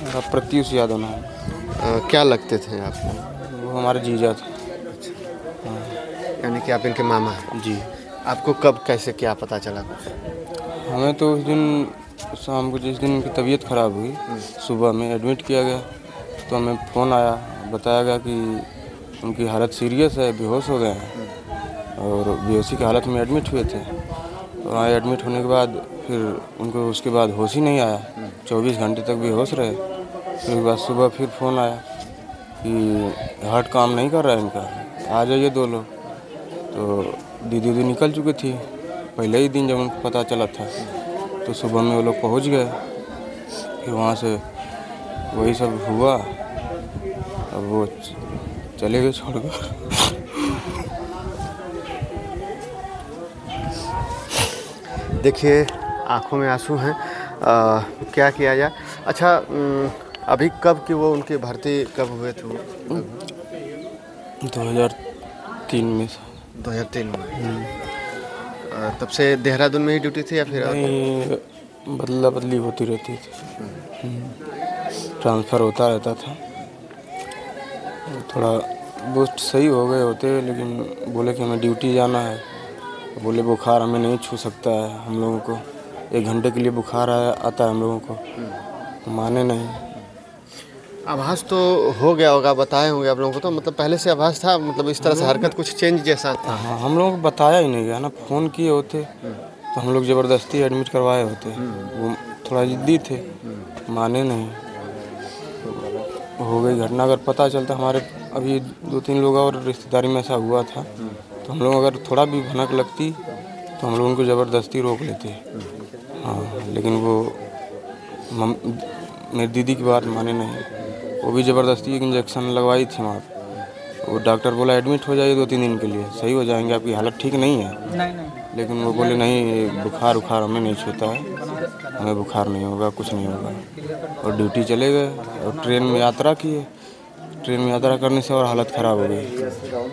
मेरा प्रत्युष यादव नाम। क्या लगते थे आपको? वो हमारे जीजा थे। यानी कि आप इनके मामा हैं? जी। आपको कब कैसे क्या पता चला कुछ? हमें तो उस दिन शाम को, जिस दिन उनकी तबीयत ख़राब हुई, सुबह में एडमिट किया गया तो हमें फ़ोन आया, बताया गया कि उनकी हालत सीरियस है, बेहोश हो गए हैं और बेहोशी की हालत में एडमिट हुए थे। तो वहाँ एडमिट होने के बाद फिर उनको उसके बाद होश ही नहीं आया, 24 घंटे तक बेहोश रहे। फिर उसके बाद सुबह फिर फ़ोन आया कि हार्ट काम नहीं कर रहा है इनका, आ जाइए 2 लोग। तो दीदी उदी निकल चुकी थी पहले ही दिन जब उनको पता चला था। तो सुबह में वो लोग पहुंच गए, फिर वहाँ से वही सब हुआ। अब वो चले गए छोड़कर। देखिए आँखों में आंसू हैं। क्या किया जाए? अच्छा, अभी कब की वो उनकी भर्ती कब हुए थे? 2003 में। 2003 में। तब से देहरादून में ही ड्यूटी थी या फिर? नहीं, बदला बदली होती रहती थी, ट्रांसफ़र होता रहता था। थोड़ा दोस्त सही हो गए होते, लेकिन बोले कि हमें ड्यूटी जाना है। बोले बुखार हमें नहीं छू सकता है, हम लोगों को 1 घंटे के लिए बुखार आता है हम लोगों को, तो माने नहीं। आभास तो हो गया होगा, बताए होंगे आप लोगों को, तो मतलब पहले से आभास था, मतलब इस तरह से हरकत कुछ चेंज जैसा था? हाँ, हम लोगों को बताया ही नहीं गया ना, फ़ोन किए होते तो हम लोग ज़बरदस्ती एडमिट करवाए होते। वो थोड़ा ज़िद्दी थे, माने नहीं। हो गई घटना। अगर पता चलता, हमारे अभी 2-3 लोग और रिश्तेदारी में ऐसा हुआ था, तो हम लोग अगर थोड़ा भी भनक लगती तो हम लोग उनको ज़बरदस्ती रोक लेते। हाँ, लेकिन वो मेरी दीदी की बात माने नहीं, वो भी ज़बरदस्ती एक इंजेक्शन लगवाई थी वहाँ पे। वो डॉक्टर बोला एडमिट हो जाइए 2-3 दिन के लिए, सही हो जाएंगे, आपकी हालत ठीक नहीं है। लेकिन वो बोले नहीं, बुखार उखार हमें नहीं छूता है, हमें बुखार नहीं होगा, कुछ नहीं होगा। और ड्यूटी चले गए और ट्रेन में यात्रा किए। ट्रेन में यात्रा करने से और हालत ख़राब हो गई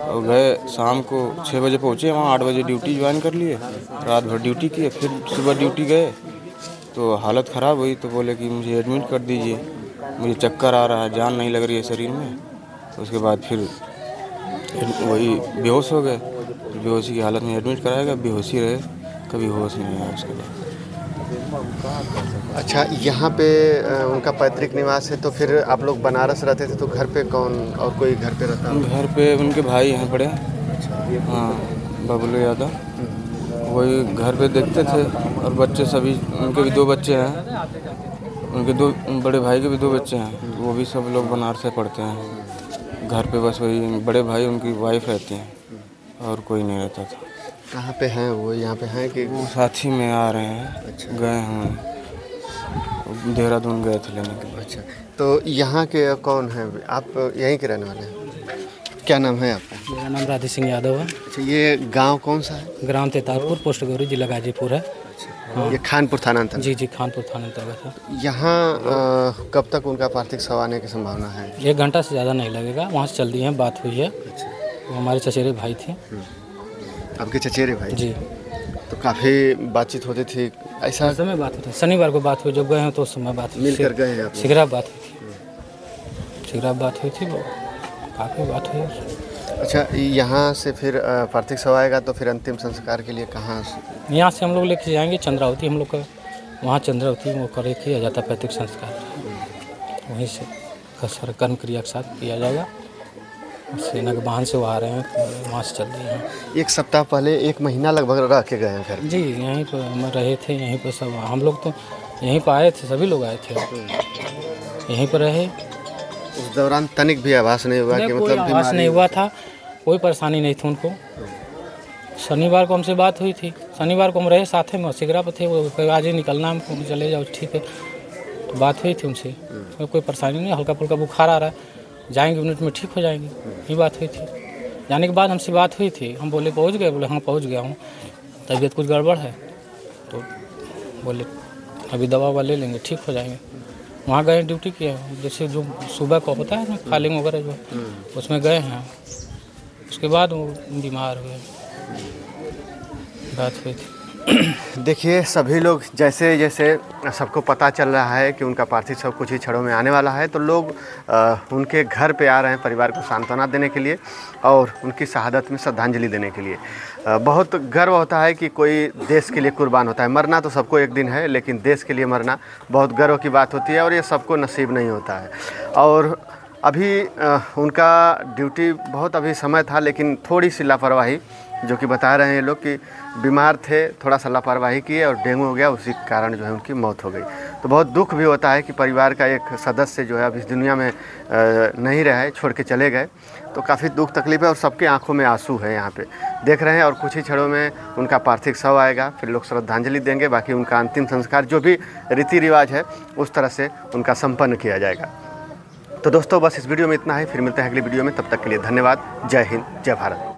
और गए शाम को 6 बजे पहुँचे वहाँ, 8 बजे ड्यूटी ज्वाइन कर लिए, रात भर ड्यूटी किए, फिर सुबह ड्यूटी गए तो हालत ख़राब हुई। तो बोले कि मुझे एडमिट कर दीजिए, मुझे चक्कर आ रहा है, जान नहीं लग रही है शरीर में। तो उसके बाद फिर वही बेहोश हो गए। बेहोशी की हालत में एडमिट कराया गया, बेहोशी रहे, कभी होश नहीं आया उसके बाद। अच्छा, यहाँ पे उनका पैतृक निवास है, तो फिर आप लोग बनारस रहते थे, तो घर पे कौन और कोई घर पे रहता? घर पे उनके भाई हैं बड़े, हाँ, बबलू यादव, वही घर पे देखते थे। और बच्चे सभी, उनके भी 2 बच्चे हैं, उनके 2 बड़े भाई के भी 2 बच्चे हैं, तो वो भी सब लोग बनारस से पढ़ते हैं। घर पे बस वही बड़े भाई, उनकी वाइफ रहती हैं और कोई नहीं रहता था। कहाँ पे हैं वो? यहाँ पे हैं कि वो साथी में आ रहे हैं? अच्छा। गए हैं, देहरादून गए थे लेने के लिए। अच्छा, तो यहाँ के कौन हैं? आप यहीं के रहने वाले हैं? क्या नाम है आपका? मेरा नाम राधे सिंह यादव है। अच्छा, ये गांव कौन सा है? ग्राम तेतारपुर, पोस्ट गौरी, जिला गाजीपुर है। हाँ। ये खानपुर थाना अंतर्गत? जी जी, खानपुर थाना अंतर्गत है। यहाँ कब तक उनका पार्थिव शव आने की संभावना है? 1 घंटा से ज़्यादा नहीं लगेगा, वहाँ से चल दिए हैं, बात हुई है। वो हमारे चचेरे भाई थे। आपके चचेरे भाई? जी। तो काफ़ी बातचीत होती थी ऐसा? समय बात हुई थी, शनिवार को बात हुई, जब गए हैं तो उस समय बात हुई। मिलकर गए हैं आप? सिगरा बात हुई थी, सिगरा बात हुई थी, वो काफ़ी बात हुई। अच्छा, यहाँ से फिर पार्थिव शव आएगा तो फिर अंतिम संस्कार के लिए कहाँ? यहाँ से हम लोग लेके जाएंगे चंद्रावती, हम लोग का वहाँ चंद्रावती वो करे किया जाता है पैतृक संस्कार, वहीं से कर्म क्रिया के साथ किया जाएगा। सेना के वाहन से वो आ रहे हैं, वहाँ से चल रहे हैं। 1 सप्ताह पहले, 1 महीना लगभग रह के गए हैं घर? जी, यहीं पर हम रहे थे, यहीं पर सब हम लोग तो यहीं पर आए थे, सभी लोग आए थे, यहीं पर रहे। उस दौरान तनिक भी आभास नहीं हुआ कि मतलब आभास नहीं हुआ था, कोई परेशानी नहीं थी उनको। शनिवार को हमसे बात हुई थी, शनिवार को हम रहे साथ में, सिगरा पर थे, वो आज ही निकलना हमको, चले जाओ, ठीक है। तो बात हुई थी उनसे, कोई परेशानी नहीं, हल्का फुल्का बुखार आ रहा है, जाएंगे मिनट में ठीक हो जाएंगे, ये बात हुई थी। जाने के बाद हमसे बात हुई थी, हम बोले पहुंच गए? बोले हाँ पहुंच गया हूँ, तबीयत कुछ गड़बड़ है, तो बोले अभी दवा ववा ले लेंगे, ठीक हो जाएंगे। वहाँ गए, ड्यूटी किया, जैसे जो सुबह को होता है ना फालिंग वगैरह जो, उसमें गए हैं। उसके बाद वो बीमार हुए, बात हुई थी। देखिए सभी लोग जैसे जैसे सबको पता चल रहा है कि उनका पार्थिव शव कुछ ही क्षणों में आने वाला है, तो लोग उनके घर पे आ रहे हैं परिवार को सांत्वना देने के लिए और उनकी शहादत में श्रद्धांजलि देने के लिए। बहुत गर्व होता है कि कोई देश के लिए कुर्बान होता है। मरना तो सबको एक दिन है, लेकिन देश के लिए मरना बहुत गर्व की बात होती है और ये सबको नसीब नहीं होता है। और अभी उनका ड्यूटी बहुत अभी समय था, लेकिन थोड़ी सी लापरवाही, जो कि बता रहे हैं लोग कि बीमार थे, थोड़ा सा लापरवाही किए और डेंगू हो गया, उसी कारण जो है उनकी मौत हो गई। तो बहुत दुख भी होता है कि परिवार का एक सदस्य जो है अब इस दुनिया में नहीं रहे, छोड़ के चले गए। तो काफ़ी दुख तकलीफ है और सबके आंखों में आंसू है यहाँ पे देख रहे हैं। और कुछ ही क्षणों में उनका पार्थिव शव आएगा, फिर लोग श्रद्धांजलि देंगे, बाकी उनका अंतिम संस्कार जो भी रीति रिवाज है उस तरह से उनका संपन्न किया जाएगा। तो दोस्तों बस इस वीडियो में इतना ही, फिर मिलते हैं अगली वीडियो में। तब तक के लिए धन्यवाद। जय हिंद, जय भारत।